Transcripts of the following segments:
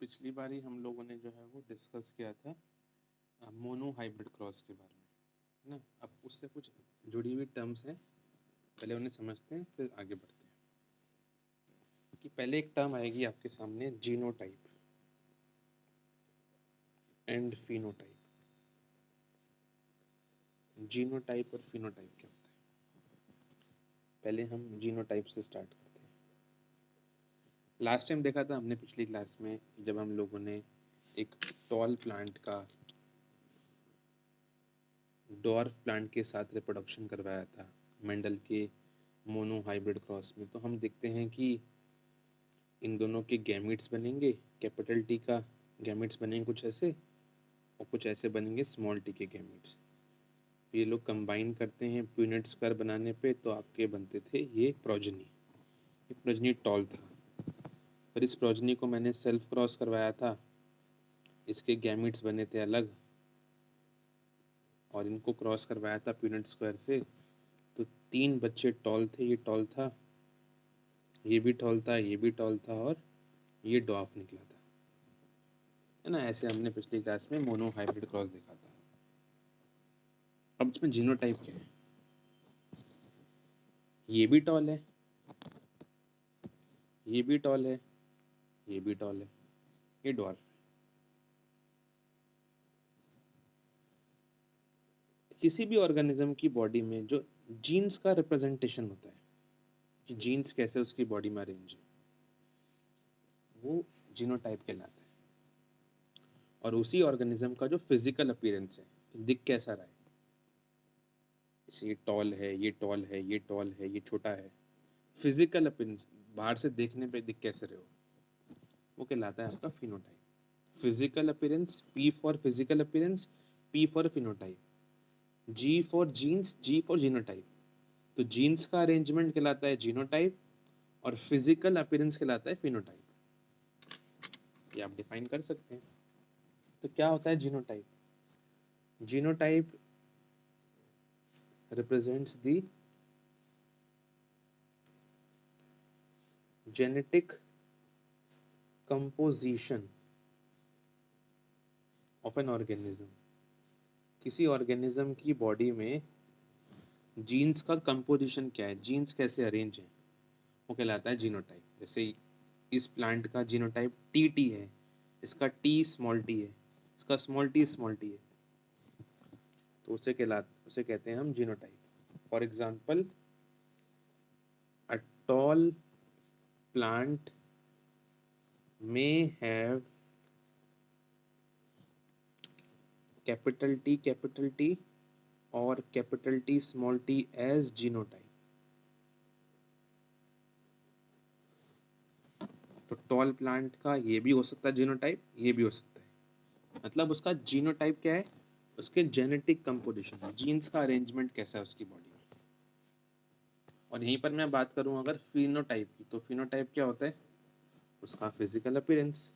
पिछली बार ही हम लोगों ने जो है वो डिस्कस किया था मोनो हाइब्रिड क्रॉस के बारे में, है ना। अब उससे कुछ जुड़ी हुई टर्म्स हैं, पहले उन्हें समझते हैं फिर आगे बढ़ते हैं। कि पहले एक टर्म आएगी आपके सामने, जीनोटाइप एंड फिनोटाइप। जीनोटाइप और फिनोटाइप क्या होता है, पहले हम जीनोटाइप से स्टार्ट करते हैं। लास्ट टाइम देखा था हमने पिछली क्लास में, जब हम लोगों ने एक टॉल प्लांट का डॉर्फ प्लांट के साथ रिप्रोडक्शन करवाया था मेंडल के मोनो हाइब्रिड क्रॉस में। तो हम देखते हैं कि इन दोनों के गैमेट्स बनेंगे, कैपिटल टी का गैमेट्स बनेंगे कुछ ऐसे, और कुछ ऐसे बनेंगे स्मॉल टी के गैमेट्स। ये लोग कंबाइन करते हैं प्यूनेट स्क्वायर बनाने पे, तो आपके बनते थे ये प्रोजनी। ये प्रोजनी टॉल था। फिर इस प्रोजनी को मैंने सेल्फ क्रॉस करवाया था, इसके गैमेट्स बने थे अलग, और इनको क्रॉस करवाया था प्यूनेट स्क्वायर से। तो 3 बच्चे टॉल थे, ये टॉल था, ये भी टॉल था, ये भी टॉल था, और ये डॉफ निकला था, है ना। ऐसे हमने पिछली क्लास में मोनो हाइब्रिड क्रॉस देखा था। अब इसमें जीनोटाइप क्या है, ये भी टॉल है, ये भी टॉल है, ये भी टॉल है, ये डॉर्फ है। किसी भी ऑर्गेनिज्म की बॉडी में जो जीन्स का रिप्रेजेंटेशन होता है, कि जीन्स कैसे उसकी बॉडी में अरेंज है, वो जीनोटाइप कहलाता है। और उसी ऑर्गेनिज्म का जो फिजिकल अपीयरेंस है, दिख कैसा रहा है, जैसे ये टॉल है, ये टॉल है, ये टॉल है, ये छोटा है, फिजिकल अपीयरेंस बाहर से देखने पे दिख कैसे रहे हो, वो कहलाता है आपका phenotype. Physical appearance, P for physical appearance, P for phenotype, G for genes, G for genotype. तो जीन्स का अरेंजमेंट कहलाता है जीनोटाइप, और फिजिकल अपीयरेंस कहलाता है फिनोटाइप। ये आप डिफाइन कर सकते हैं। तो क्या होता है genotype? Genotype represents the genetic composition of an organism। किसी ऑर्गेनिज्म की बॉडी में जीन्स का कंपोजिशन क्या है, जीन्स कैसे अरेंज है, वो कहलाता है जीनोटाइप। जैसे इस प्लांट का जीनोटाइप टी टी है, इसका टी स्मॉल टी है, इसका स्मॉल टी है, तो उसे कहते हैं हम genotype. For example, a tall plant may have capital T और capital T small t as genotype। तो टॉल प्लांट का ये भी हो सकता है जीनोटाइप, ये भी हो सकता है। मतलब उसका जीनोटाइप क्या है, उसके जेनेटिक कंपोजिशन, जीन्स का अरेंजमेंट कैसा है उसकी बॉडी में। और यहीं पर मैं बात करूं अगर फिनोटाइप की, तो फिनोटाइप क्या होता है, उसका physical appearance.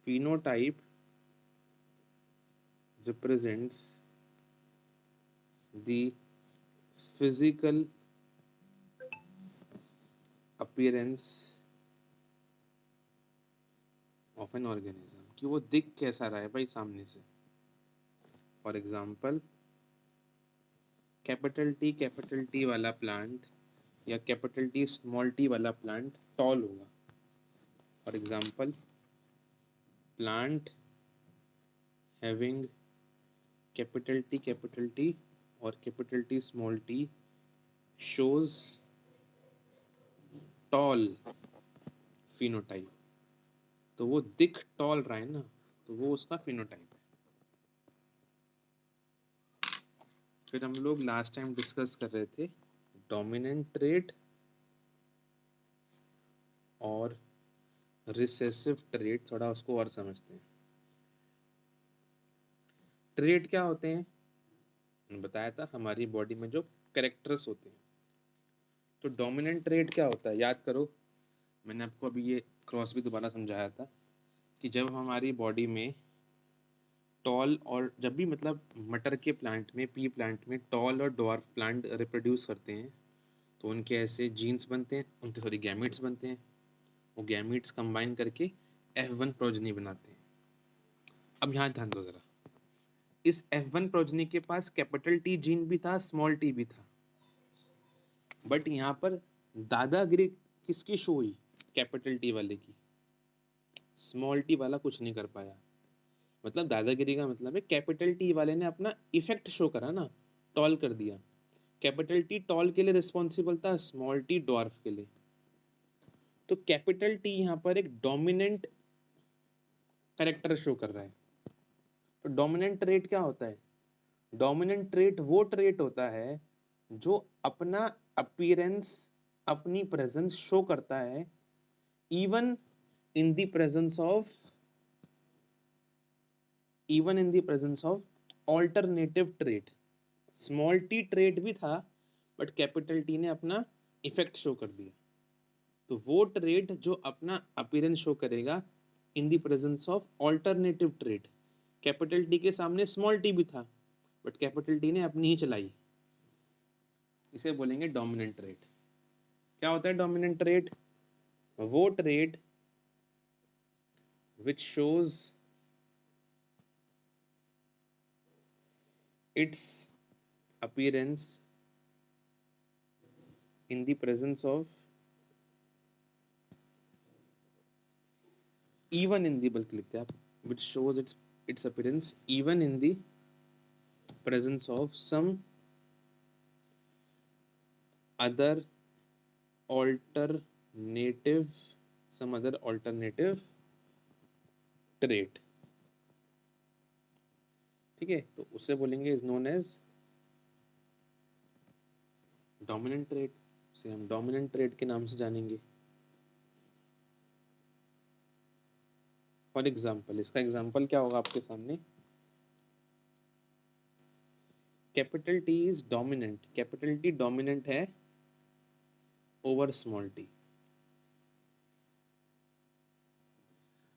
Phenotype represents the physical appearance of an organism, कि वो दिख कैसा रहा है भाई सामने से। फॉर एग्जाम्पल, कैपिटल टी वाला प्लांट या कैपिटल टी स्मॉल टी वाला प्लांट टॉल होगा। For example, plant having capital T और capital T small T shows tall phenotype. तो वो दिख टॉल रहा है ना, तो वो उसका फिनोटाइप है। फिर हम लोग लास्ट टाइम डिस्कस कर रहे थे डोमिनेंट ट्रेट और रिसेसिव ट्रेट, थोड़ा उसको और समझते हैं। ट्रेट क्या होते हैं, मैंने बताया था हमारी बॉडी में जो कैरेक्टर्स होते हैं। तो डोमिनेंट ट्रेट क्या होता है, याद करो, मैंने आपको अभी ये क्रॉस भी दोबारा समझाया था कि जब हमारी बॉडी में टॉल, और जब भी मतलब मटर के प्लांट में, पी प्लांट में टॉल और डॉर्फ प्लांट रिप्रोड्यूस करते हैं, तो उनके ऐसे जीन्स बनते हैं, उनके सॉरी गैमेट्स बनते हैं, वो गैमेट्स कंबाइन करके F1 प्रोजनी बनाते हैं। अब यहाँ ध्यान दो जरा, इस F1 प्रोजनी के पास कैपिटल टी जीन भी था, स्मॉल टी भी था, बट यहाँ पर दादागिरी किसकी शो हुई? कैपिटल टी वाले की। स्मॉल टी वाला कुछ नहीं कर पाया। मतलब दादागिरी का मतलब है कैपिटल टी वाले ने अपना इफेक्ट शो करा ना, टॉल कर दिया। कैपिटल टी टॉल के लिए रिस्पॉन्सिबल था, स्मॉल टी डॉर्फ के लिए। तो कैपिटल टी यहाँ पर एक डोमिनेंट कैरेक्टर शो कर रहा है। तो डोमिनेंट ट्रेट क्या होता है? डोमिनेंट ट्रेट वो ट्रेट होता है जो अपना अपीयरेंस, अपनी प्रेजेंस शो करता है even in the presence of alternative trait. Small T trait भी था, बट कैपिटल टी ने अपना इफेक्ट शो कर दिया। तो वो ट्रेट जो अपना अपीयरेंस शो करेगा in the presence of alternative trait. Capital T के सामने स्मॉल टी भी था, बट कैपिटल टी ने अपनी ही चलाई। इसे बोलेंगे डोमिनेंट ट्रेट। क्या होता है डोमिनेंट ट्रेट? वो trait which shows it's appearance in the presence of even in the बल्कि लिखते हैं आप, which shows its appearance even in the presence of some other alternative trait। ठीक है, तो उसे बोलेंगे is known as dominant trait. उसे हम डोमिनेंट ट्रेट के नाम से जानेंगे। फॉर एग्जाम्पल, इसका एग्जाम्पल क्या होगा आपके सामने? Capital T is dominant, capital T dominant है ओवर स्मॉल टी।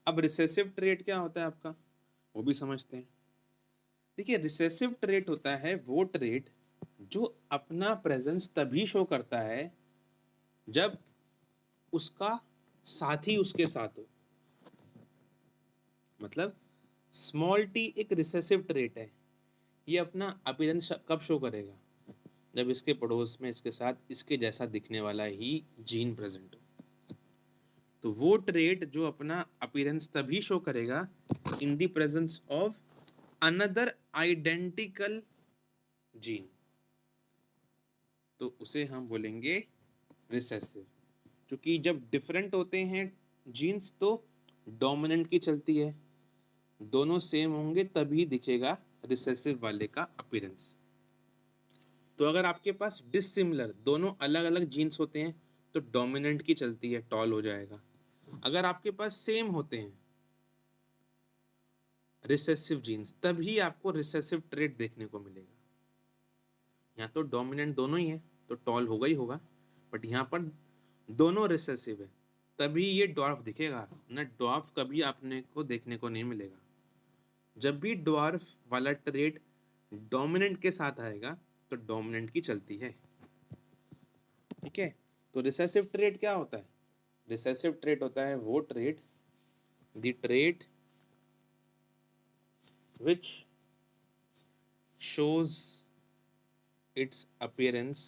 अब रिसेसिव ट्रेट क्या होता है आपका, वो भी समझते हैं। देखिए, रिसेसिव ट्रेट होता है वो ट्रेट जो अपना प्रेजेंस तभी शो करता है जब उसका साथी उसके साथ हो। मतलब स्मॉल टी एक रिसेसिव ट्रेट है, ये अपना अपीयरेंस कब शो करेगा? जब इसके पड़ोस में इसके साथ इसके जैसा दिखने वाला ही जीन प्रेजेंट हो। तो वो ट्रेट जो अपना अपीयरेंस तभी शो करेगा in the presence of another identical gene, तो उसे हम बोलेंगे रिसेसिव। क्योंकि जब डिफरेंट होते हैं जीन्स तो डोमिनेंट की चलती है, दोनों सेम होंगे तभी दिखेगा रिसेसिव वाले का अपीयरेंस। तो अगर आपके पास डिसिमिलर दोनों अलग अलग जीन्स होते हैं तो डोमिनेंट की चलती है, टॉल हो जाएगा। अगर आपके पास सेम होते हैं रिसेसिव जीन्स तभी आपको रिसेसिव ट्रेट देखने को मिलेगा। यहाँ तो डोमिनेंट दोनों ही है तो टॉल होगा ही होगा, बट यहाँ पर दोनों रिसेसिव है तभी ये ड्वार्फ दिखेगा, ना ड्वार्फ कभी आपने को देखने को नहीं मिलेगा। जब भी ड्वार्फ वाला ट्रेट डोमिनेंट के साथ आएगा तो डोमिनेंट की चलती है। ठीक है, तो रिसेसिव ट्रेट क्या होता है? रिसेसिव ट्रेट होता है वो trait, the trait which shows its appearance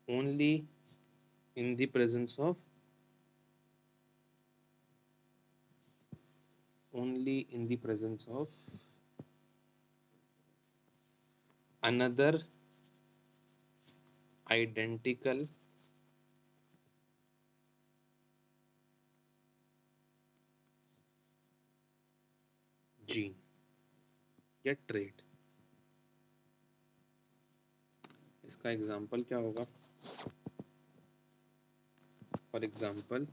only in the presence of another identical gene या trait। इसका एग्जाम्पल क्या होगा? For example,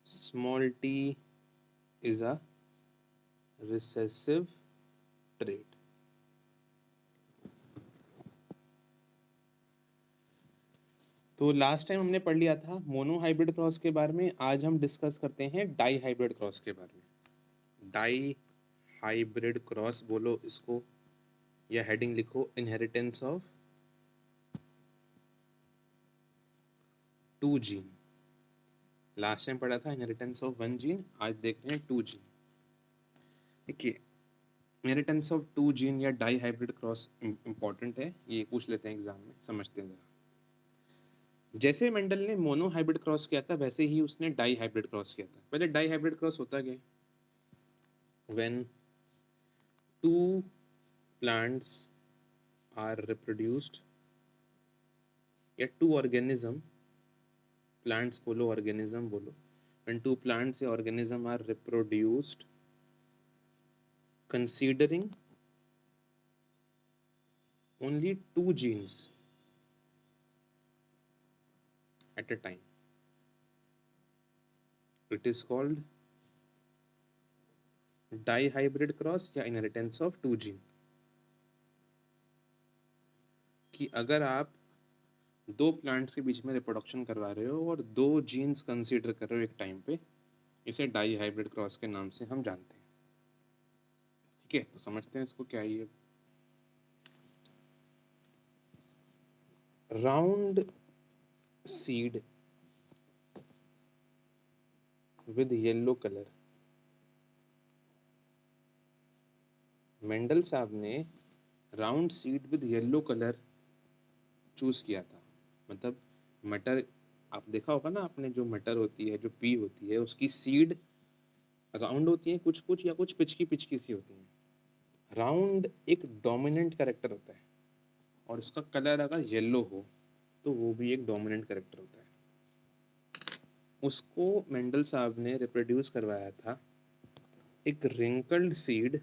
small t is a recessive trait। तो लास्ट टाइम हमने पढ़ लिया था मोनो हाइब्रिड क्रॉस के बारे में, आज हम डिस्कस करते हैं डाई हाइब्रिड क्रॉस के बारे में। डाई हाइब्रिड क्रॉस बोलो इसको, या हेडिंग लिखो inheritance of 2 gene. Last time पढ़ा था इनहेरिटेंस ऑफ 1 जीन, आज देख रहे हैं 2 जीन। देखिए इनहेरिटेंस ऑफ 2 जीन या डाई हाइब्रिड क्रॉस इंपॉर्टेंट है, ये पूछ लेते हैं एग्जाम में, समझते हैं जरा। जैसे मेंडल ने मोनो हाइब्रिड क्रॉस किया था वैसे ही उसने डाई हाइब्रिड क्रॉस किया था। पहले डाई हाइब्रिड क्रॉस होता क्या है? व्हेन 2 प्लांट्स आर रिप्रोड्यूस्ड या 2 ऑर्गेनिज्म, प्लांट्स बोलो ऑर्गेनिज्म बोलो, when 2 plants या organism are reproduced considering only 2 genes at a time, it is called dihybrid cross या inheritance of 2 gene। कि अगर आप 2 प्लांट्स के बीच में रिप्रोडक्शन करवा रहे हो और 2 जीन्स कंसीडर कर रहे हो एक टाइम पे, इसे डाई हाइब्रिड क्रॉस के नाम से हम जानते हैं। ठीक है, तो समझते हैं इसको क्या है ये। Round seed with yellow colour, Mendel साहब ने round seed with yellow colour choose किया था। मतलब मटर, आप देखा होगा ना आपने, जो मटर होती है, जो पी होती है, उसकी सीड राउंड होती है कुछ कुछ, या कुछ पिचकी पिचकी सी होती हैं। राउंड एक डोमिनेंट कैरेक्टर होता है और उसका कलर अगर येलो हो तो वो भी एक डोमिनेंट कैरेक्टर होता है। उसको मेंडल साहब ने रिप्रोड्यूस करवाया था एक wrinkled seed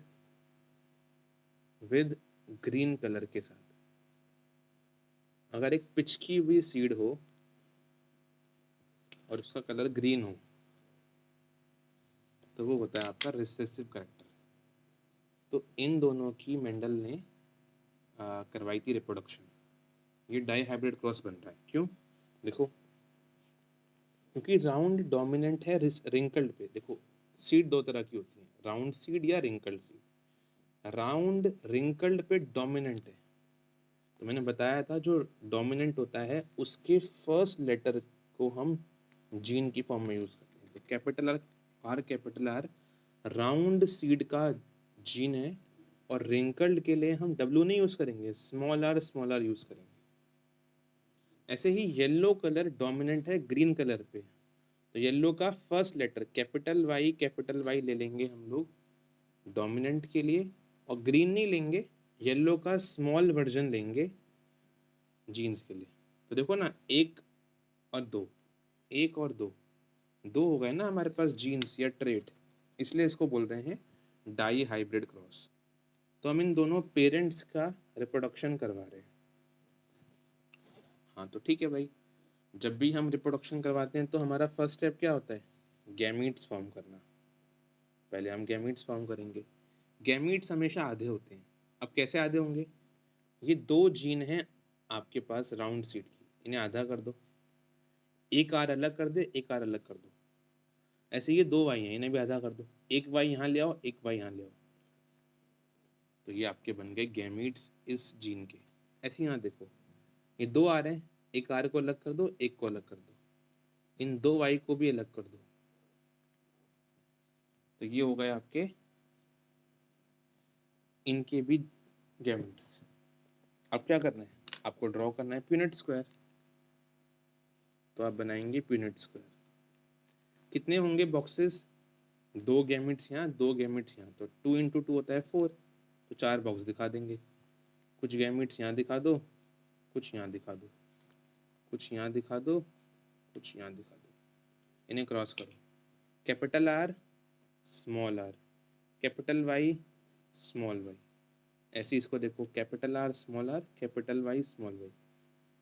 with green colour के साथ। अगर एक पिचकी हुई सीड हो और उसका कलर ग्रीन हो तो वो होता है आपका रिसेसिव कैरेक्टर। तो इन दोनों की मेंडल ने करवाई थी रिप्रोडक्शन। ये डाई हाइब्रिड क्रॉस बन रहा है, क्यों? देखो, क्योंकि राउंड डोमिनेंट है रिंकल्ड पे। देखो सीड 2 तरह की होती है, राउंड सीड या रिंकल्ड सीड। राउंड रिंकल्ड पे डोमिनेंट है, तो मैंने बताया था जो डोमिनेंट होता है उसके फर्स्ट लेटर को हम जीन की फॉर्म में यूज करते हैं। तो कैपिटल आर राउंड सीड का जीन है, और रिंकल्ड के लिए हम डब्ल्यू नहीं यूज करेंगे, स्मॉल आर यूज करेंगे। ऐसे ही येलो कलर डोमिनेंट है ग्रीन कलर पे, तो येलो का फर्स्ट लेटर कैपिटल वाई ले लेंगे हम लोग डोमिनेंट के लिए, और ग्रीन नहीं लेंगे, येलो का स्मॉल वर्जन लेंगे जीन्स के लिए। तो देखो ना, 1 और 2, 1 और 2, 2 हो गए ना हमारे पास जीन्स या ट्रेट, इसलिए इसको बोल रहे हैं डाई हाइब्रिड क्रॉस। तो हम इन दोनों पेरेंट्स का रिप्रोडक्शन करवा रहे हैं। हाँ तो ठीक है भाई, जब भी हम रिप्रोडक्शन करवाते हैं तो हमारा फर्स्ट स्टेप क्या होता है? गैमीट्स फॉर्म करना। पहले हम गैमीट्स फॉर्म करेंगे। गैमीट्स हमेशा आधे होते हैं। अब कैसे आधे होंगे? ये 2 जीन हैं आपके पास राउंड सीड की, इन्हें आधा कर दो, एक आर अलग कर दे, एक आर अलग कर दो। ऐसे ये 2 वाई हैं, इन्हें भी आधा कर दो, एक वाई यहाँ ले आओ, एक वाई यहाँ ले आओ। तो ये आपके बन गए गैमीट्स इस जीन के। ऐसे यहाँ देखो, ये 2 आ रहे हैं, एक आर को अलग कर दो, एक को अलग कर दो, इन 2 वाई को भी अलग कर दो। तो ये हो गए आपके इनके भी गैमीट्स। अब क्या करना है? आपको ड्रॉ करना है पीनट स्क्वायर। तो आप बनाएंगे पीनट स्क्वायर। कितने होंगे बॉक्सेस? 2 गैमिट्स यहाँ, 2 गैमिट्स यहाँ, तो 2 इंटू 2 होता है 4। तो 4 बॉक्स दिखा देंगे। कुछ गैमिट्स यहाँ दिखा दो, कुछ यहाँ दिखा दो, कुछ यहाँ दिखा दो, कुछ यहाँ दिखा दो। इन्हें क्रॉस करो, capital R small R, capital Y small Y. ऐसे इसको देखो, capital R small R, capital Y small Y.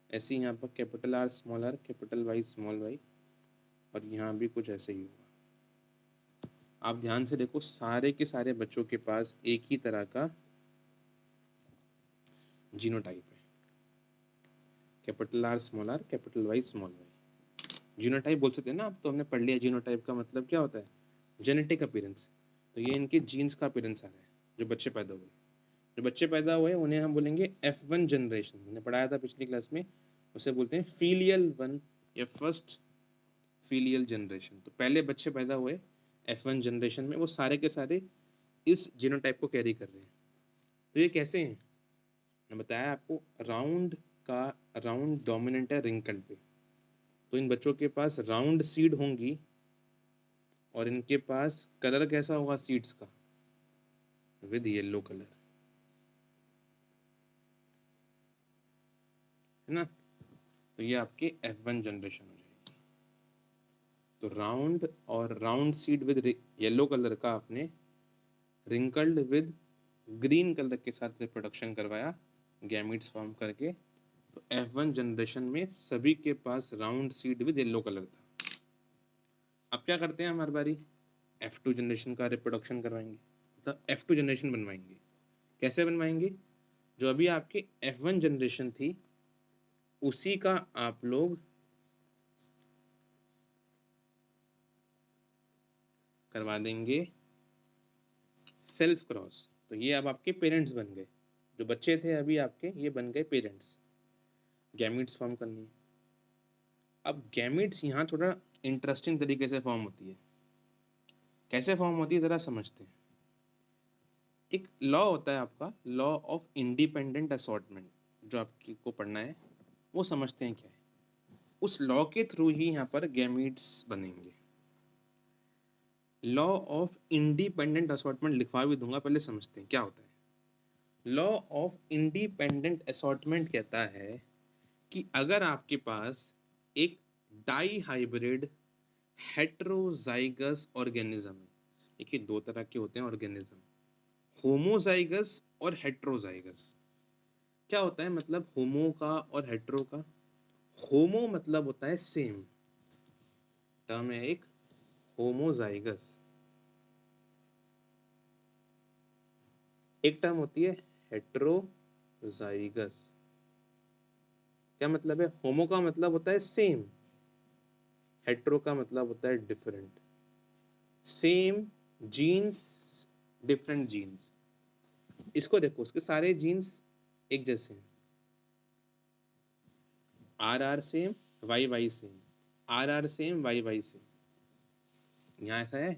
ऐसे यहाँ पर capital R small R, capital Y small Y, और यहाँ भी कुछ ऐसे ही होगा। आप ध्यान से देखो, सारे के सारे बच्चों के पास एक ही तरह का जीनोटाइप है, capital R small R, capital Y small Y. Genotype बोल सकते हैं ना आप, तो हमने पढ़ लिया जीनोटाइप का मतलब क्या होता है, जेनेटिक अपीयरेंस। तो ये इनके जीन्स का अपीयरेंस आ रहा है जो बच्चे पैदा हुए। जो बच्चे पैदा हुए उन्हें हम बोलेंगे F1 जनरेशन। मैंने पढ़ाया था पिछली क्लास में, उसे बोलते हैं फीलियल वन या फर्स्ट फीलियल जनरेशन। तो पहले बच्चे पैदा हुए F1 जनरेशन में, वो सारे के सारे इस जीनोटाइप को कैरी कर रहे हैं। तो ये कैसे हैं? मैंने बताया आपको, राउंड डोमिनेंट है रिंकल पे, तो इन बच्चों के पास राउंड सीड होंगी और इनके पास कलर कैसा होगा सीड्स का? विद येलो कलर, है ना। तो ये आपके F1 जनरेशन हो जाएगी। तो राउंड और round seed with yellow colour का आपने रिंकल्ड विद ग्रीन कलर के साथ रिप्रोडक्शन करवाया गैमीट्स फॉर्म करके। तो F1 जनरेशन में सभी के पास round seed with yellow colour था। अब क्या करते हैं हम हर बारी F2 जनरेशन का रिप्रोडक्शन करवाएंगे, मतलब F2 जनरेशन बनवाएंगे। कैसे बनवाएंगे? जो अभी आपके F1 जनरेशन थी उसी का आप लोग करवा देंगे सेल्फ क्रॉस। तो ये अब आपके पेरेंट्स बन गए, जो बच्चे थे अभी आपके ये बन गए पेरेंट्स। गैमीट्स फॉर्म करनी है। अब गैमीट्स यहाँ थोड़ा इंटरेस्टिंग तरीके से फॉर्म होती है। कैसे फॉर्म होती है ज़रा समझते हैं। एक लॉ होता है आपका, लॉ ऑफ इंडिपेंडेंट असॉर्टमेंट, जो आपको पढ़ना है वो समझते हैं क्या है। उस लॉ के थ्रू ही यहाँ पर गैमीट्स बनेंगे। लॉ ऑफ इंडिपेंडेंट असॉर्टमेंट लिखवा भी दूंगा, पहले समझते हैं क्या होता है। लॉ ऑफ इंडिपेंडेंट असॉर्टमेंट कहता है कि अगर आपके पास एक डाई हाइब्रिड हेट्रोजाइगस ऑर्गेनिज्म है, देखिए दो तरह के होते हैं ऑर्गेनिज्म, होमोजाइगस और हेट्रोजाइगस। क्या होता है मतलब होमो का और हेट्रो का? होमो मतलब होता है सेम, टर्म है एक होमोजाइगस। एक टर्म होती है हेट्रोजाइगस। क्या मतलब है? होमो का मतलब होता है सेम, हेट्रो का मतलब होता है different. Same genes, different genes. इसको देखो, उसके सारे जीन्स एक जैसे हैं, R same, Y same, R same, Y same. यहाँ ऐसा है,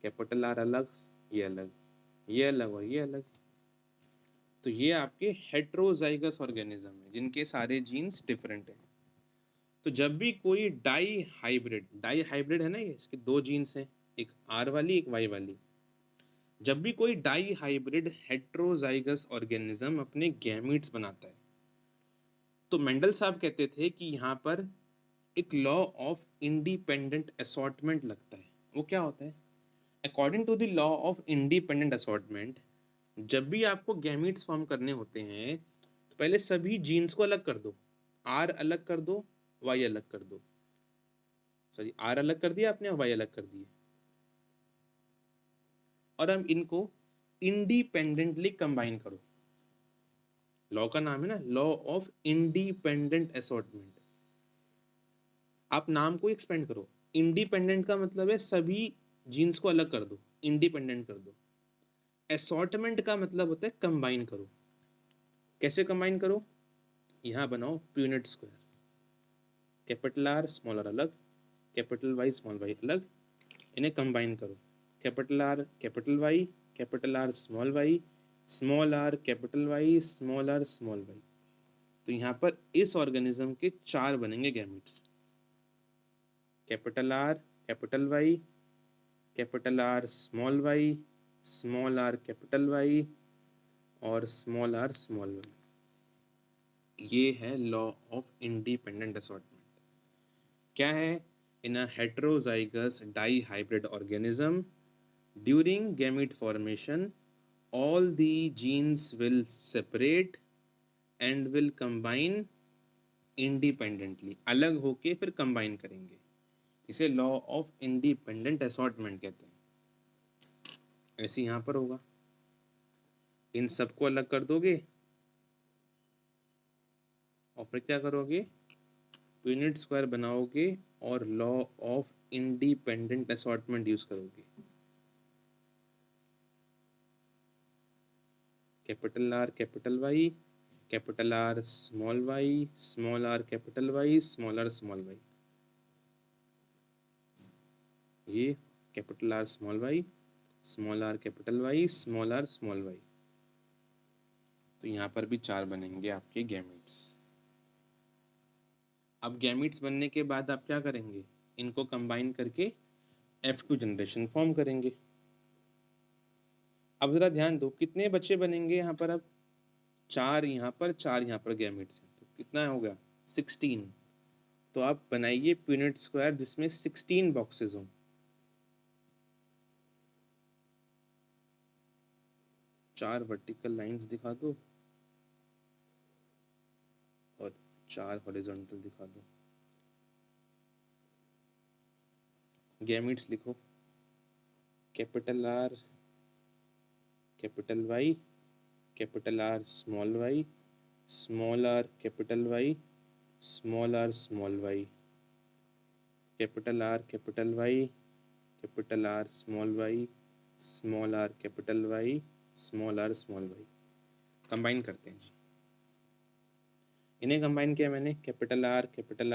कैपिटल आर अलग, ये अलग, ये अलग और ये अलग। तो ये आपके हेट्रोजाइगस ऑर्गेनिज्म है जिनके सारे जीन्स डिफरेंट हैं। तो जब भी कोई डाई हाइब्रिड है ना, ये इसके दो जीन्स हैं, एक आर वाली एक वाई वाली। जब भी कोई डाई हाइब्रिड हेट्रोजाइगस ऑर्गेनिज्म अपने गैमीट्स बनाता है, तो मेंडल साहब कहते थे कि यहाँ पर एक लॉ ऑफ इंडिपेंडेंट असॉर्टमेंट लगता है। वो क्या होता है? According to the law of independent assortment, जब भी आपको गैमीट्स फॉर्म करने होते हैं तो पहले सभी जीन्स को अलग कर दो, आर अलग कर दो, वाई अलग कर दो। सॉरी, आर अलग कर दिया आपने और वाई अलग कर दिए, और हम इनको इंडिपेंडेंटली कंबाइन करो। लॉ का नाम है ना लॉ ऑफ इंडिपेंडेंट असॉर्टमेंट। आप नाम को एक्सपेंड करो। इंडिपेंडेंट का मतलब है सभी जीन्स को अलग कर दो, इंडिपेंडेंट कर दो। असॉर्टमेंट का मतलब होता है कंबाइन करो। कैसे कंबाइन करो? यहाँ बनाओ Punnett square, capital R small R अलग, कैपिटल वाई स्मॉल वाई अलग, इन्हें कंबाइन करो। Capital R capital Y, capital R small R capital Y, small R small Y. तो यहाँ पर इस ऑर्गेनिज्म के चार बनेंगे gametes, capital R capital Y, capital R small R capital Y और स्मॉल आर स्मॉल वाई। ये है लॉ ऑफ इंडिपेंडेंट असॉर्टमेंट। क्या है? In a heterozygous die hybrid organism during gamete formation all the genes will separate and will combine independently, अलग होके फिर combine करेंगे। इसे लॉ ऑफ इंडिपेंडेंट असॉर्टमेंट कहते हैं। ऐसे यहाँ पर होगा, इन सबको अलग कर दोगे और फिर क्या करोगे? यूनिट स्क्वायर बनाओगे और law of independent assortment use करोगे। Capital R capital Y, capital R small Y, small R capital Y, small R small Y. ये capital R small Y, small R capital Y, small R small Y. तो यहाँ पर भी 4 बनेंगे आपके gametes. अब gametes बनने के बाद आप क्या करेंगे, इनको कंबाइन करके F2 जनरेशन फॉर्म करेंगे। अब जरा ध्यान दो, कितने बच्चे बनेंगे यहाँ पर? अब 4 यहाँ पर, 4 यहाँ पर गैमेट्स हैं, तो कितना हो गया? 16। तो आप बनाइए पीनट स्क्वायर जिसमें 16 बॉक्सेस हों। 4 वर्टिकल लाइंस दिखा दो और 4 हॉरिजॉन्टल दिखा दो। गैमेट्स लिखो, capital R capital Y, capital R small Y, small R capital Y, small R small Y, capital R capital Y, capital R small Y, small R capital Y, small R small Y. Combine करते हैं जी, इन्हें combine किया मैंने, capital R capital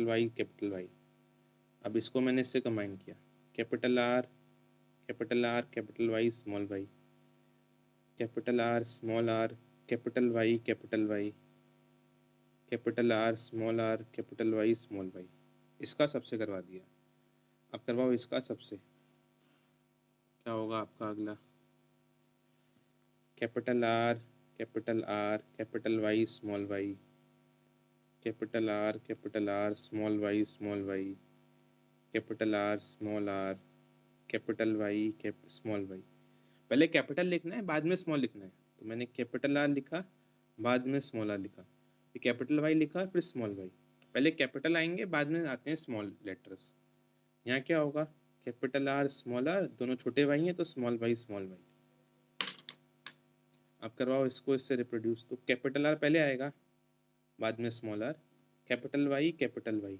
Y capital Y. अब इसको मैंने इससे कंबाइन किया, capital R capital Y small Y, capital R small R capital Y, capital R small R capital Y small Y. इसका सबसे करवा दिया, अब करवाओ इसका सबसे। क्या होगा आपका अगला? Capital R capital Y small Y, capital R small Y small Y, capital R small R capital Y small Y. पहले कैपिटल लिखना है, बाद में स्मॉल लिखना है। तो मैंने कैपिटल आर लिखा, बाद में स्मॉल आर लिखा, फिर कैपिटल वाई लिखा, फिर स्मॉल वाई। पहले कैपिटल आएंगे, बाद में आते हैं स्मॉल लेटर्स। यहाँ क्या होगा? कैपिटल आर स्मॉल आर, दोनों छोटे वाई हैं तो स्मॉल वाई स्मॉल वाई। अब करवाओ इसको इससे रिप्रोड्यूस। तो कैपिटल आर पहले आएगा, बाद में small R, capital Y capital Y.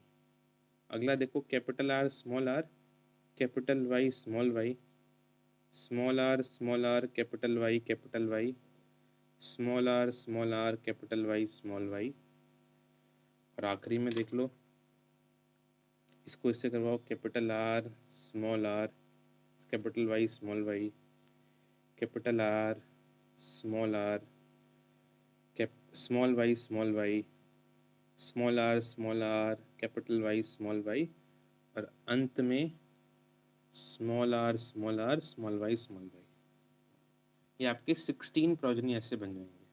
अगला देखो, capital R capital Y small Y, small R capital Y small R capital Y small Y. और आखिरी में देख लो, इसको इससे करवाओ, capital R capital Y small Y, capital R small Y small Y, small R capital Y small Y, और अंत में small R small Y small Y. ये आपके 16 प्रोजनी ऐसे बन जाएंगे।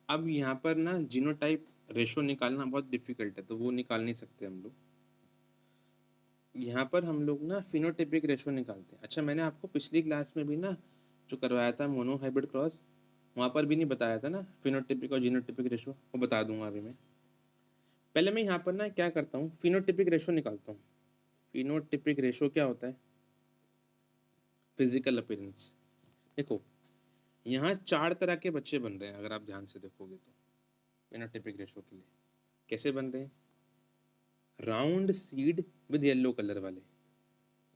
अब यहाँ पर ना जीनोटाइप रेशो निकालना बहुत डिफिकल्ट है, तो वो निकाल नहीं सकते हम लोग। यहाँ पर हम लोग ना फिनोटाइपिक रेशो निकालते हैं। अच्छा, मैंने आपको पिछली क्लास में भी ना जो करवाया था मोनो हाइब्रिड क्रॉस, वहाँ पर भी नहीं बताया था ना फिनोटाइपिक और जीनोटाइपिक रेशो, वो बता दूंगा अभी मैं। पहले मैं यहाँ पर ना क्या करता हूँ, फिनोटाइपिक रेशो निकालता हूँ। फिनोटाइपिक रेशो क्या होता है? Physical appearance. देखो, यहाँ 4 तरह के बच्चे बन रहे हैं, अगर आप ध्यान से देखोगे तो फिनोटाइपिक रेशो के लिए कैसे बन रहे हैं? Round seed with yellow colour वाले,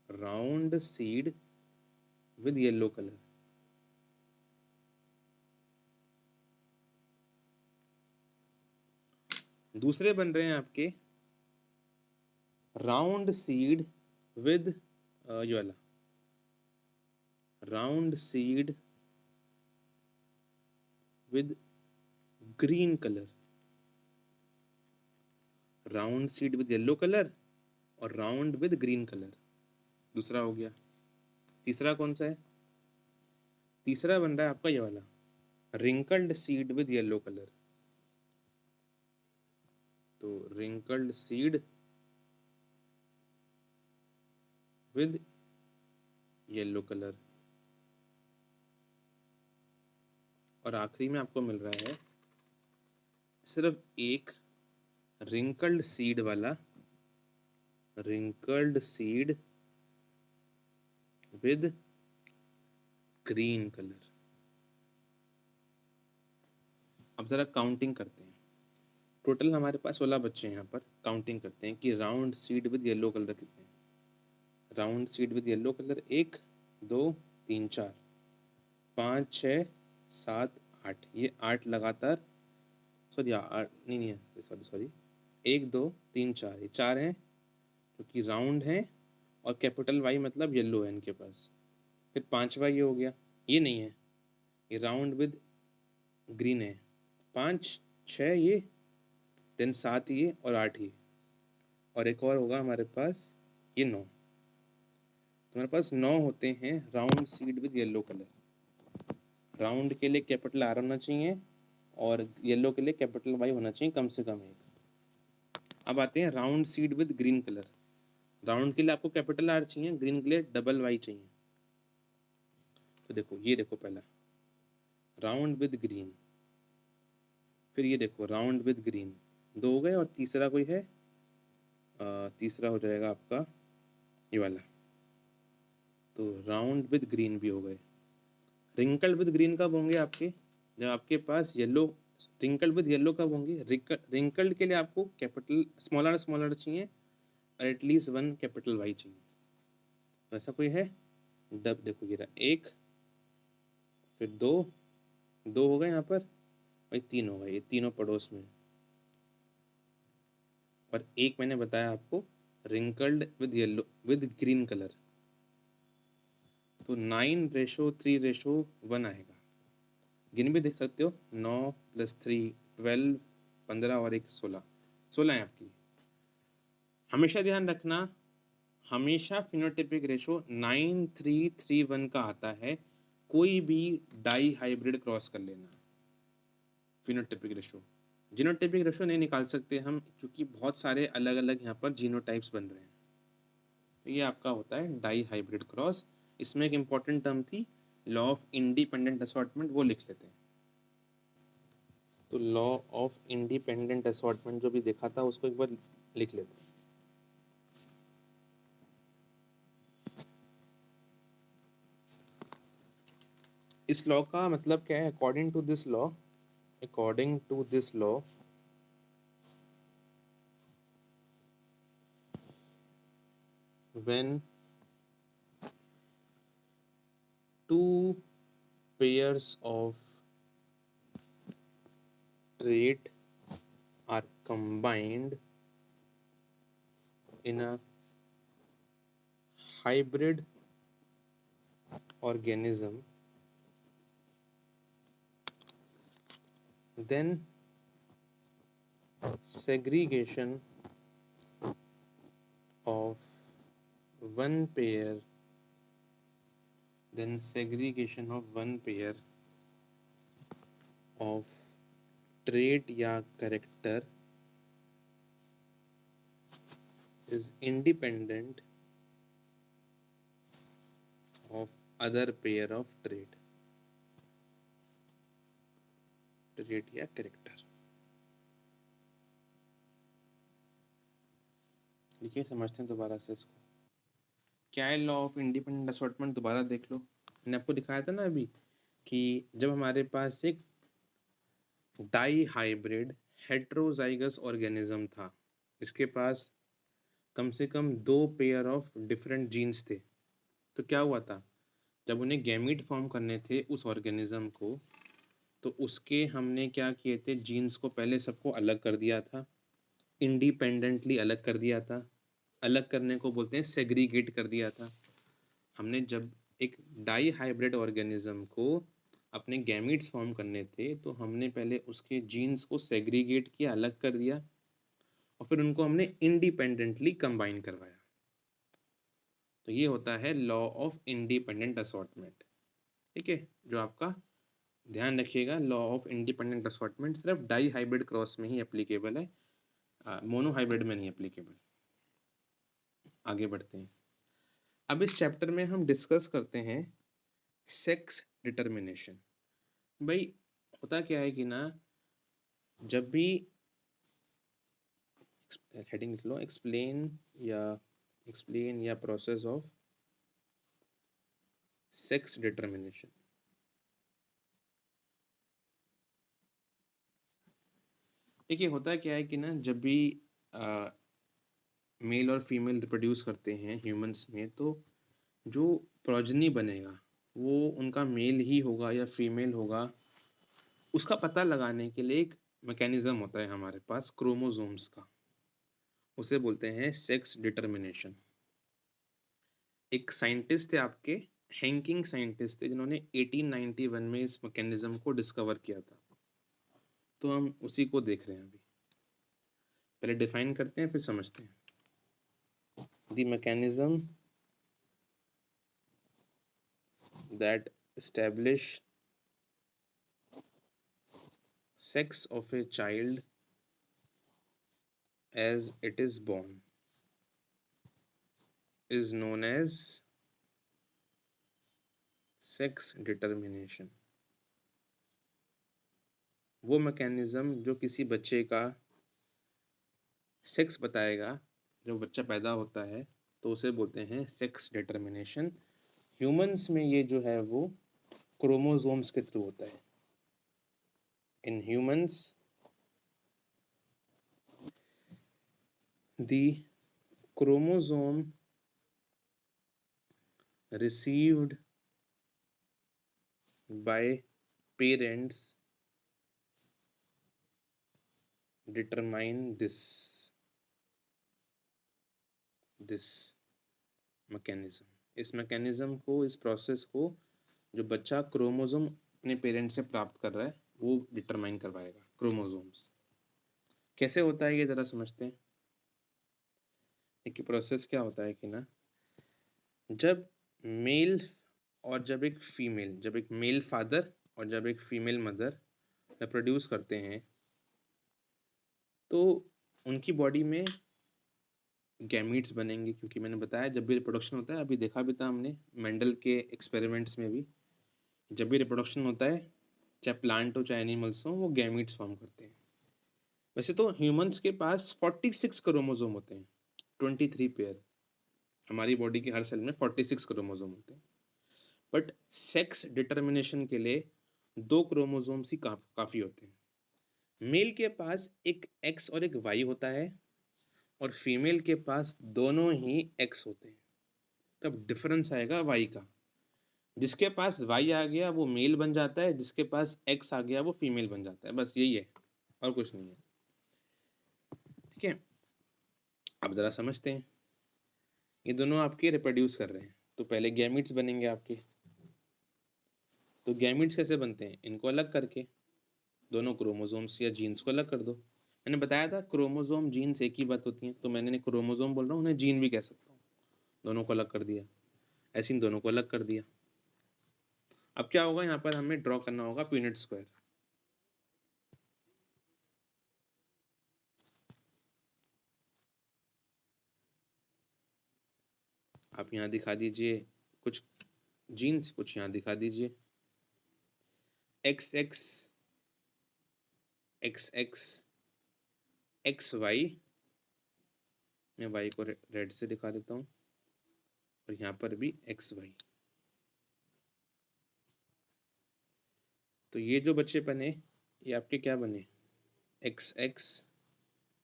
round seed with yellow colour. दूसरे बन रहे हैं आपके राउंड सीड विद ये वाला, round seed with green colour, round seed with yellow colour और राउंड विद ग्रीन कलर। दूसरा हो गया। तीसरा कौन सा है? तीसरा बन रहा है आपका ये वाला, wrinkled seed with yellow colour. तो wrinkled seed with yellow colour. और आखिरी में आपको मिल रहा है सिर्फ एक रिंकल्ड सीड वाला, wrinkled seed with green colour. अब जरा काउंटिंग करते हैं। टोटल हमारे पास 16 बच्चे हैं। यहाँ पर काउंटिंग करते हैं कि round seed with yellow colour कितने हैं। Round seed with yellow colour 1 2 3 4, 5 6 7 8, ये 8 लगातार, सॉरी 8 नहीं नहीं है, सॉरी सॉरी, 1 2 3 4, ये 4 हैं जो कि राउंड हैं और कैपिटल वाई मतलब येलो है इनके पास। फिर पांचवा ये हो गया, ये नहीं है, ये राउंड विद ग्रीन है। 5 6 ये, देन 7 ये और 8 ये, और एक और होगा हमारे पास ये 9। तो हमारे पास 9 होते हैं round seed with yellow colour. Round के लिए कैपिटल आर होना चाहिए और येलो के लिए कैपिटल वाई होना चाहिए कम से कम एक। अब आते हैं round seed with green colour. Round के लिए आपको कैपिटल आर चाहिए, ग्रीन के लिए डबल वाई चाहिए। तो देखो, ये देखो पहला राउंड विद ग्रीन, फिर ये देखो राउंड विद ग्रीन, 2 हो गए, और तीसरा कोई है, तीसरा हो जाएगा आपका ये वाला, तो राउंड विद ग्रीन भी हो गए। रिंकल्ड विद ग्रीन कब होंगे आपके, जब आपके पास येलो, रिंकल्ड विद येलो कब होंगे, रिंकल्ड के लिए आपको कैपिटल स्मॉलर चाहिए और एटलीस्ट 1 कैपिटल वाई चाहिए। तो ऐसा कोई है, डब देखो ये रहा, 1 फिर 2, 2 हो गए यहाँ पर, और 3 हो गए, ये तीनों पड़ोस में। और एक मैंने बताया आपको wrinkled with yellow with green colour, तो 9:3:1 आएगा। गिन भी देख सकते हो, 9 + 3 12, 15 और 1 16, 16 है आपकी। हमेशा ध्यान रखना, हमेशा फिनोटाइपिक रेशो 9:3:1 का आता है, कोई भी डाई हाइब्रिड क्रॉस कर लेना। फिनोटाइपिक रेशो, जीनोटाइपिक रेशो नहीं निकाल सकते हम, क्योंकि बहुत सारे अलग अलग यहाँ पर जीनोटाइप्स बन रहे हैं। तो ये आपका होता है डाई हाइब्रिड क्रॉस। इसमें एक इम्पॉर्टेंट टर्म थी लॉ ऑफ इंडिपेंडेंट असॉर्टमेंट, वो लिख लेते हैं। तो लॉ ऑफ इंडिपेंडेंट असॉर्टमेंट जो भी देखा था उसको एक बार लिख लेते हैं। इस लॉ का मतलब क्या है, according to this law, according to this law when two pairs of trait are combined in a hybrid organism, then segregation of one pair, then segregation of one pair of trait या character is independent of other pair of trait, trait या character। देखिए समझते हैं दोबारा से इसको, क्या है लॉ ऑफ इंडिपेंडेंट असॉर्टमेंट, दोबारा देख लो। मैंने आपको दिखाया था ना अभी कि जब हमारे पास एक डाई हाइब्रिड हेट्रोजाइगस ऑर्गेनिज्म था, इसके पास कम से कम 2 पेयर ऑफ डिफरेंट जीन्स थे, तो क्या हुआ था, जब उन्हें गैमीट फॉर्म करने थे उस ऑर्गेनिज्म को, तो उसके हमने क्या किए थे, जीन्स को पहले सबको अलग कर दिया था, इंडिपेंडेंटली अलग कर दिया था। अलग करने को बोलते हैं सेग्रीगेट कर दिया था। हमने जब एक डाई हाइब्रिड ऑर्गेनिज्म को अपने गैमीट्स फॉर्म करने थे, तो हमने पहले उसके जीन्स को सेग्रीगेट किया, अलग कर दिया, और फिर उनको हमने इंडिपेंडेंटली कंबाइन करवाया। तो ये होता है लॉ ऑफ इंडिपेंडेंट असॉर्टमेंट। ठीक है, जो आपका ध्यान रखिएगा, लॉ ऑफ इंडिपेंडेंट असॉर्टमेंट सिर्फ डाई हाइब्रिड क्रॉस में ही एप्लीकेबल है, मोनो हाइब्रिड में नहीं एप्लीकेबल। आगे बढ़ते हैं। अब इस चैप्टर में हम डिस्कस करते हैं सेक्स डिटर्मिनेशन। भाई होता क्या है कि ना, जब भी हेडिंग लिख लो, एक्सप्लेन या प्रोसेस ऑफ सेक्स डिटर्मिनेशन। देखिए होता क्या है कि ना, जब भी मेल और फीमेल रिप्रोड्यूस करते हैं ह्यूमंस में, तो जो प्रोजनी बनेगा वो उनका मेल ही होगा या फीमेल होगा, उसका पता लगाने के लिए एक मैकेनिज्म होता है हमारे पास क्रोमोसोम्स का, उसे बोलते हैं सेक्स डिटर्मिनेशन। एक साइंटिस्ट थे आपके, हैंकिंग साइंटिस्ट थे, जिन्होंने 1891 में इस मैकेनिज्म को डिस्कवर किया था। तो हम उसी को देख रहे हैं अभी। पहले डिफाइन करते हैं फिर समझते हैं। The mechanism that establish sex of a child as it is born is known as sex determination। वो मैकेनिज्म जो किसी बच्चे का सेक्स बताएगा, जब बच्चा पैदा होता है तो उसे बोलते हैं सेक्स डिटर्मिनेशन। ह्यूमंस में ये जो है वो क्रोमोसोम्स के थ्रू होता है। In humans the chromosome received by parents determine this mechanism। इस मैकेनिज्म को, इस प्रोसेस को जो बच्चा क्रोमोसोम अपने पेरेंट्स से प्राप्त कर रहा है वो डिटरमाइन करवाएगा। क्रोमोसोम्स कैसे होता है ये ज़रा समझते हैं। एक प्रोसेस क्या होता है कि ना, जब मेल और जब एक मेल फादर और जब एक फीमेल मदर रिप्रोड्यूस करते हैं तो उनकी बॉडी में गैमीट्स बनेंगे, क्योंकि मैंने बताया जब भी रिप्रोडक्शन होता है, अभी देखा भी था हमने मेंडल के एक्सपेरिमेंट्स में भी, जब भी रिप्रोडक्शन होता है चाहे प्लांट हो चाहे एनिमल्स हो, वो गैमीट्स फॉर्म करते हैं। वैसे तो ह्यूमंस के पास 46 क्रोमोसोम होते हैं, 23 पेयर। हमारी बॉडी के हर सेल में 46 क्रोमोसोम होते हैं, बट सेक्स डिटर्मिनेशन के लिए 2 क्रोमोसोम्स ही काफ़ी होते हैं। मेल के पास एक एक्स और एक वाई होता है और फीमेल के पास दोनों ही एक्स होते हैं। तब डिफरेंस आएगा वाई का। जिसके पास वाई आ गया वो मेल बन जाता है, जिसके पास एक्स आ गया वो फीमेल बन जाता है। बस यही है और कुछ नहीं है। ठीक है, अब ज़रा समझते हैं। ये दोनों आपके रिप्रोड्यूस कर रहे हैं तो पहले गैमीट्स बनेंगे आपके। तो गैमीट्स कैसे बनते हैं? इनको अलग करके, दोनों क्रोमोसोम्स या जीन्स को अलग कर दो। मैंने बताया था क्रोमोसोम जीन्स एक ही बात होती है, तो मैंने क्रोमोसोम बोल रहा हूँ, उन्हें जीन भी कह सकता हूँ। दोनों को अलग कर दिया, ऐसे इन दोनों को अलग कर दिया। अब क्या होगा, यहाँ पर हमें ड्रॉ करना होगा पीनट स्क्वायर। आप यहाँ दिखा दीजिए कुछ जीन्स, कुछ यहाँ दिखा दीजिए X X X X X Y. मैं वाई को रेड से दिखा देता हूँ और यहाँ पर भी एक्स वाई। तो ये जो बच्चे बने ये आपके क्या बने, एक्स एक्स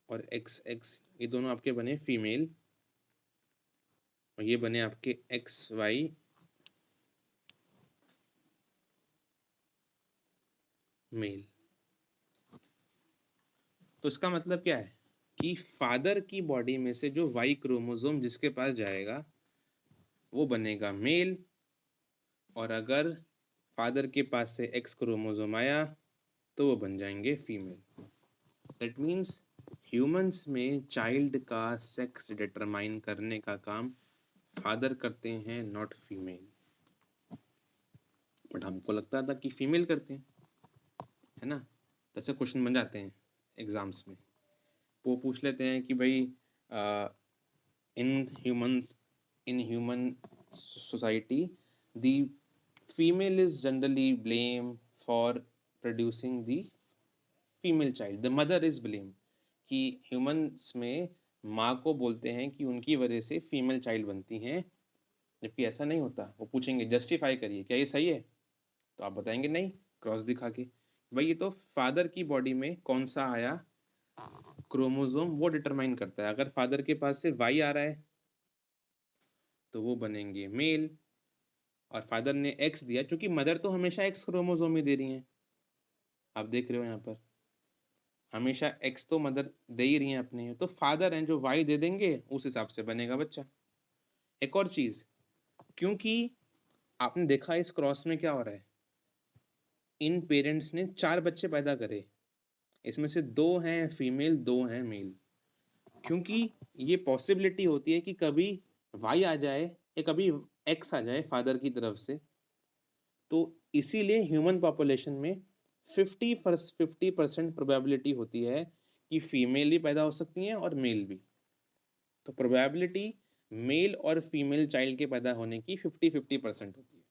और एक्स एक्स, ये दोनों आपके बने फीमेल और ये बने आपके एक्स वाई मेल। तो इसका मतलब क्या है कि फादर की बॉडी में से जो वाई क्रोमोसोम जिसके पास जाएगा वो बनेगा मेल, और अगर फादर के पास से एक्स क्रोमोसोम आया तो वो बन जाएंगे फीमेल। दैट मीन्स ह्यूमंस में चाइल्ड का सेक्स डिटरमाइन करने का काम फादर करते हैं, नॉट फीमेल। बट हमको लगता था कि फीमेल करते हैं, है ना। तो ऐसे क्वेश्चन बन जाते हैं एग्जाम्स में। वो पूछ लेते हैं कि भाई in human society the female is generally blame for producing the female child, the mother is blame. कि ह्यूमंस में माँ को बोलते हैं कि उनकी वजह से फीमेल चाइल्ड बनती हैं, जबकि ऐसा नहीं होता। वो पूछेंगे जस्टिफाई करिए क्या ये सही है, तो आप बताएंगे नहीं, क्रॉस दिखा के भाई ये तो फादर की बॉडी में कौन सा आया क्रोमोसोम वो डिटरमाइन करता है। अगर फादर के पास से वाई आ रहा है तो वो बनेंगे मेल, और फादर ने एक्स दिया, क्योंकि मदर तो हमेशा एक्स क्रोमोसोम ही दे रही हैं। आप देख रहे हो यहाँ पर हमेशा एक्स तो मदर दे ही रही हैं अपने, तो फादर हैं जो वाई दे देंगे, उस हिसाब से बनेगा बच्चा। एक और चीज, क्योंकि आपने देखा इस क्रॉस में क्या हो रहा है, इन पेरेंट्स ने 4 बच्चे पैदा करे, इसमें से 2 हैं फीमेल 2 हैं मेल, क्योंकि ये पॉसिबिलिटी होती है कि कभी वाई आ जाए या कभी एक्स आ जाए फादर की तरफ से। तो इसीलिए ह्यूमन पॉपुलेशन में 50% प्रोबेबिलिटी होती है कि फीमेल भी पैदा हो सकती हैं और मेल भी। तो प्रोबेबिलिटी मेल और फीमेल चाइल्ड के पैदा होने की 50-50% होती है।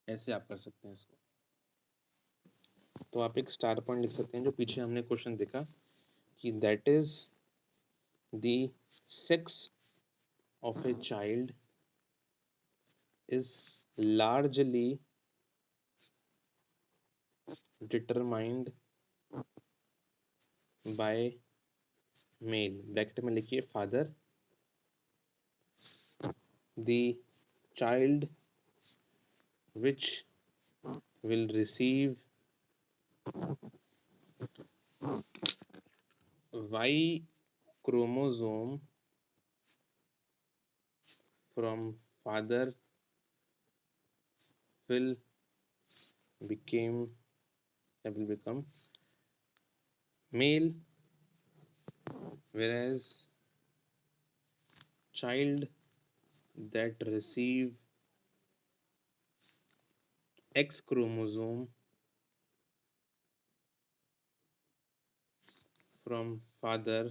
ऐसे आप कर सकते हैं इसको। तो आप एक स्टार पॉइंट लिख सकते हैं जो पीछे हमने क्वेश्चन देखा कि that is the sex of a child is largely determined by male। Bracket में लिखिए father, the child which will receive Y chromosome from father will become male, whereas child that receive X chromosome from father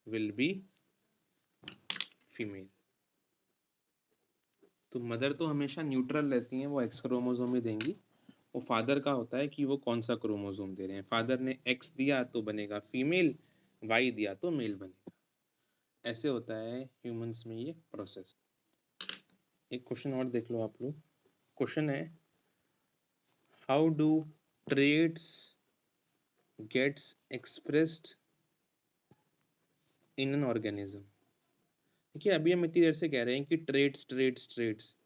will be female। तो mother तो हमेशा neutral रहती हैं, वो x chromosome ही देंगी। वो फादर का होता है कि वो कौन सा क्रोमोसोम दे रहे हैं। फादर ने एक्स दिया तो बनेगा फीमेल, वाई दिया तो मेल बनेगा। ऐसे होता है ह्यूमंस में ये प्रोसेस। एक क्वेश्चन और देख लो आप लोग। क्वेश्चन है how do traits gets expressed in an organism. देखिए अभी हम इतनी देर से कह रहे हैं कि ट्रेड्स ट्रेड्स ट्रेड्स,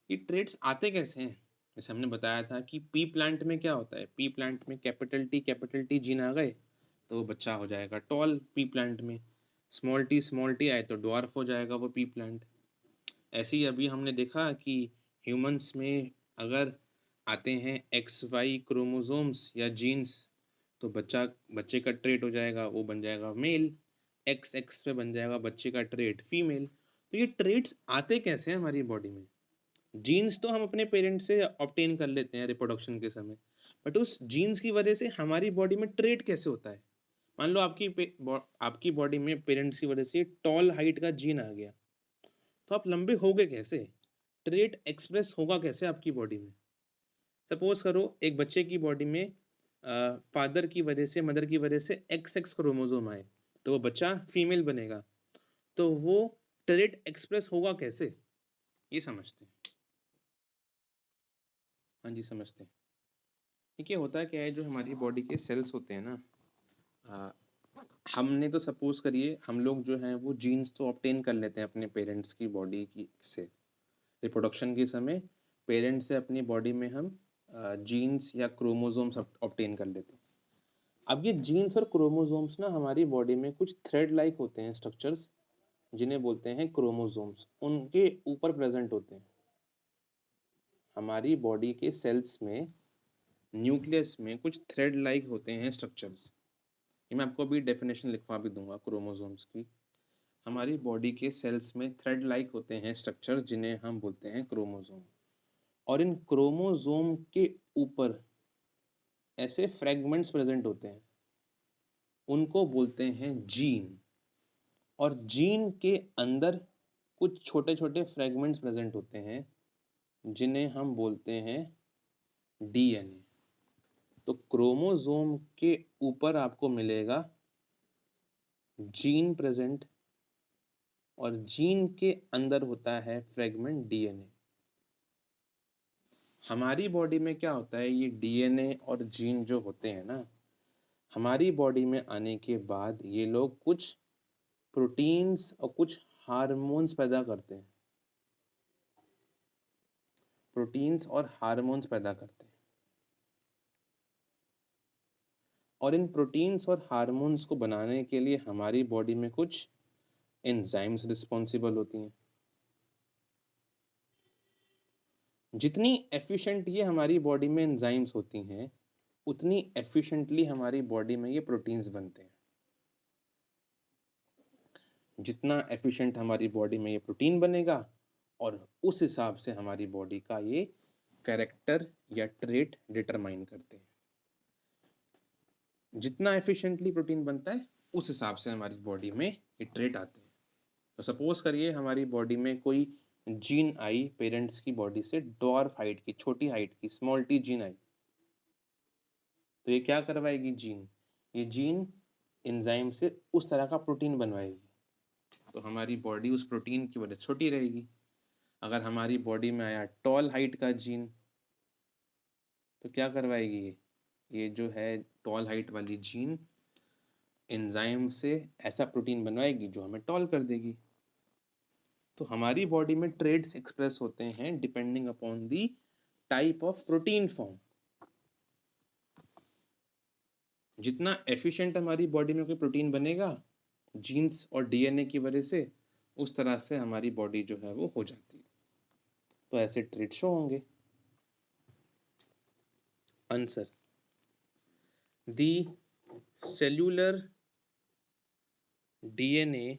ये ट्रेड्स आते कैसे हैं। जैसे हमने बताया था कि पी प्लांट में क्या होता है, पी प्लांट में कैपिटल टी जीन आ गए तो वो बच्चा हो जाएगा टॉल। पी प्लांट में स्मॉल टी आए तो ड्वार्फ हो जाएगा वो पी प्लांट। ऐसे ही अभी हमने देखा कि ह्यूमंस में अगर आते हैं एक्स वाई क्रोमोसोम्स या जीन्स तो बच्चे का ट्रेट हो जाएगा, वो बन जाएगा मेल। एक्स एक्स पे बन जाएगा बच्चे का ट्रेट फीमेल। तो ये ट्रेट्स आते कैसे हैं हमारी बॉडी में। जीन्स तो हम अपने पेरेंट्स से ऑब्टेन कर लेते हैं रिप्रोडक्शन के समय, बट उस जीन्स की वजह से हमारी बॉडी में ट्रेट कैसे होता है। मान लो आपकी बॉडी में पेरेंट्स की वजह से टॉल हाइट का जीन आ गया, तो आप लंबे होगे कैसे, ट्रेट एक्सप्रेस होगा कैसे आपकी बॉडी में। सपोज करो एक बच्चे की बॉडी में फादर की वजह से मदर की वजह से एक्स एक्स क्रोमोसोम आए तो वो बच्चा फीमेल बनेगा, तो वो ट्रेट एक्सप्रेस होगा कैसे, ये समझते हैं। हाँ जी समझते हैं। देखिए होता क्या है, जो हमारी बॉडी के सेल्स होते हैं ना, आ, हमने तो सपोज करिए हम लोग जो हैं वो जीन्स तो ऑब्टेन कर लेते हैं अपने पेरेंट्स की बॉडी की से। रिप्रोडक्शन के समय पेरेंट्स से अपनी बॉडी में हम जीन्स या क्रोमोसोम्स ऑब्टेन कर लेते हैं। अब ये जीन्स और क्रोमोसोम्स ना हमारी बॉडी में कुछ थ्रेड लाइक होते हैं स्ट्रक्चर्स, जिन्हें बोलते हैं क्रोमोसोम्स, उनके ऊपर प्रेजेंट होते हैं। हमारी बॉडी के सेल्स में न्यूक्लियस में कुछ थ्रेड लाइक होते हैं स्ट्रक्चर्स। ये मैं आपको अभी डेफिनेशन लिखवा भी दूंगा क्रोमोसोम्स की। हमारी बॉडी के सेल्स में थ्रेड लाइक होते हैं स्ट्रक्चर्स जिन्हें हम बोलते हैं क्रोमोसोम। और इन क्रोमोसोम के ऊपर ऐसे फ्रेगमेंट्स प्रेजेंट होते हैं, उनको बोलते हैं जीन। और जीन के अंदर कुछ छोटे छोटे फ्रेगमेंट्स प्रेजेंट होते हैं जिन्हें हम बोलते हैं डीएनए। तो क्रोमोसोम के ऊपर आपको मिलेगा जीन प्रेजेंट, और जीन के अंदर होता है फ्रेगमेंट डीएनए। हमारी बॉडी में क्या होता है, ये डीएनए और जीन जो होते हैं ना, हमारी बॉडी में आने के बाद ये लोग कुछ प्रोटीन्स और कुछ हार्मोन्स पैदा करते हैं, प्रोटीन्स और हार्मोन्स पैदा करते हैं। और इन प्रोटीन्स और हार्मोन्स को बनाने के लिए हमारी बॉडी में कुछ एंजाइम्स रिस्पॉन्सिबल होती हैं। जितनी एफिशिएंट ये हमारी बॉडी में एंजाइम्स होती हैं, उतनी एफिशिएंटली हमारी बॉडी में ये प्रोटीन्स बनते हैं। जितना एफिशिएंट हमारी बॉडी में ये प्रोटीन बनेगा, और उस हिसाब से हमारी बॉडी का ये कैरेक्टर या ट्रेट डिटरमाइन करते हैं। जितना एफिशिएंटली प्रोटीन बनता है, उस हिसाब से हमारी बॉडी में ये ट्रेट आते हैं। तो सपोज करिए हमारी बॉडी में कोई जीन आई, पेरेंट्स की बॉडी से डॉर्फ हाइट की, छोटी हाइट की, स्मॉल टी जीन आई, तो ये क्या करवाएगी जीन? ये जीन एंजाइम से उस तरह का प्रोटीन बनवाएगी, तो हमारी बॉडी उस प्रोटीन की वजह से छोटी रहेगी। अगर हमारी बॉडी में आया टॉल हाइट का जीन, तो क्या करवाएगी ये जो है टॉल हाइट वाली जीन एंजाइम से ऐसा प्रोटीन बनवाएगी जो हमें टॉल कर देगी। तो हमारी बॉडी में ट्रेड्स एक्सप्रेस होते हैं depending upon the type of protein form. जितना एफिशिएंट हमारी बॉडी में कोई प्रोटीन बनेगा जीन्स और डीएनए की वजह से, उस तरह से हमारी बॉडी जो है वो हो जाती है। तो ऐसे ट्रेड शो होंगे। Answer, the cellular DNA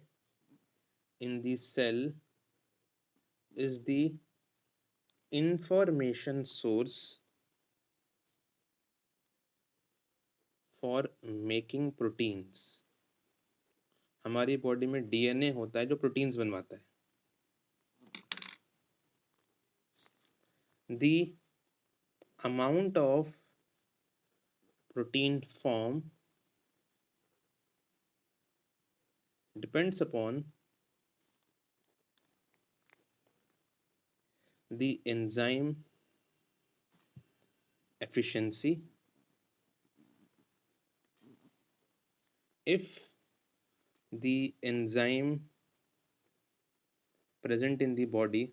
in the cell is the information source for making proteins। हमारी बॉडी में डीएनए होता है जो प्रोटीन्स बनवाता है। The amount of protein form depends upon the enzyme efficiency। If the enzyme present in the body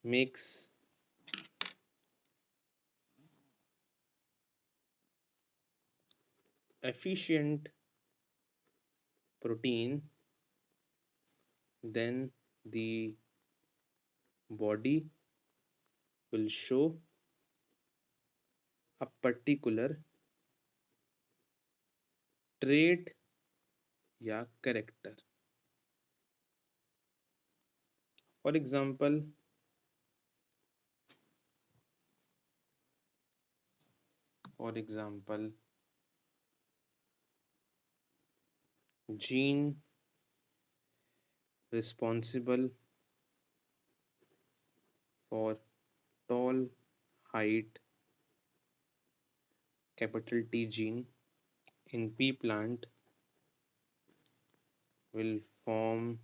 makes efficient protein, then the body will show a particular trait या character। For example, gene responsible for tall height, capital T gene in pea plant will form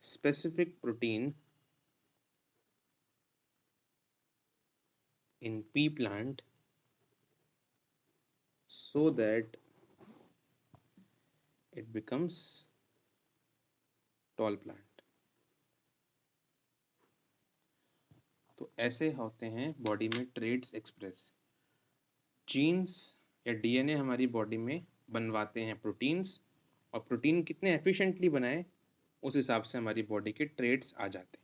specific protein in pea plant so that it becomes tall plant। तो ऐसे होते हैं body में trades express. Jeans या DNA हमारी body में बनवाते हैं प्रोटीन्स, और प्रोटीन कितने एफिशिएंटली बनाए उस हिसाब से हमारी बॉडी के ट्रेड्स आ जाते हैं।